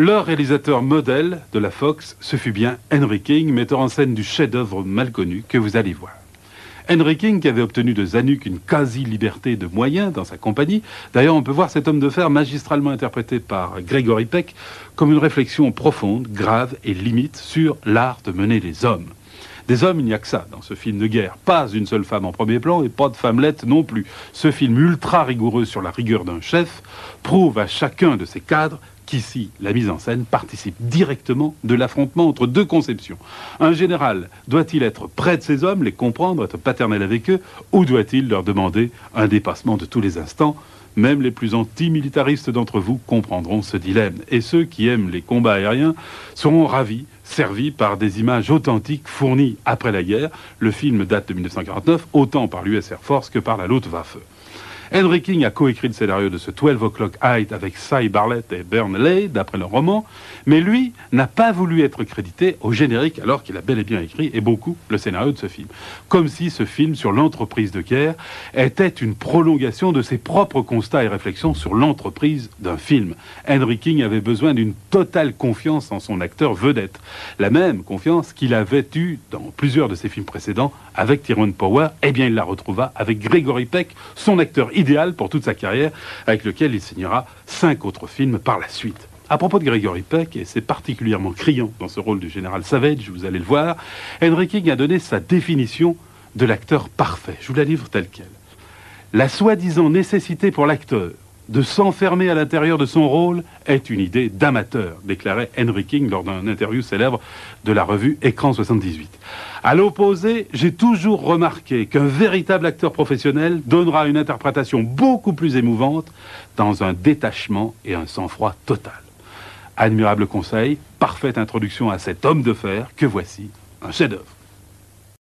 Le réalisateur modèle de la Fox, ce fut bien Henry King, metteur en scène du chef-d'œuvre mal connu que vous allez voir. Henry King, qui avait obtenu de Zanuck une quasi-liberté de moyens dans sa compagnie. D'ailleurs, on peut voir cet homme de fer magistralement interprété par Gregory Peck comme une réflexion profonde, grave et limite sur l'art de mener les hommes. Des hommes, il n'y a que ça dans ce film de guerre. Pas une seule femme en premier plan et pas de femmelette non plus. Ce film ultra rigoureux sur la rigueur d'un chef prouve à chacun de ses cadres qu'ici, la mise en scène participe directement de l'affrontement entre deux conceptions. Un général doit-il être près de ses hommes, les comprendre, être paternel avec eux, ou doit-il leur demander un dépassement de tous les instants? Même les plus anti-militaristes d'entre vous comprendront ce dilemme. Et ceux qui aiment les combats aériens seront ravis, servis par des images authentiques fournies après la guerre. Le film date de 1949, autant par l'US Air Force que par la Luftwaffe. Henry King a coécrit le scénario de ce 12 O'Clock Height avec Cy Bartlett et Burnley, d'après le roman, mais lui n'a pas voulu être crédité au générique alors qu'il a bel et bien écrit, et beaucoup, le scénario de ce film. Comme si ce film sur l'entreprise de guerre était une prolongation de ses propres constats et réflexions sur l'entreprise d'un film. Henry King avait besoin d'une totale confiance en son acteur vedette. La même confiance qu'il avait eue dans plusieurs de ses films précédents avec Tyrone Power, eh bien il la retrouva avec Gregory Peck, son acteur idéal pour toute sa carrière, avec lequel il signera 5 autres films par la suite. À propos de Gregory Peck, et c'est particulièrement criant dans ce rôle du général Savage, vous allez le voir, Henry King a donné sa définition de l'acteur parfait. Je vous la livre telle quelle. La soi-disant nécessité pour l'acteur de s'enfermer à l'intérieur de son rôle est une idée d'amateur, déclarait Henry King lors d'un interview célèbre de la revue Écran 78. À l'opposé, j'ai toujours remarqué qu'un véritable acteur professionnel donnera une interprétation beaucoup plus émouvante dans un détachement et un sang-froid total. Admirable conseil, parfaite introduction à cet homme de fer que voici un chef-d'œuvre.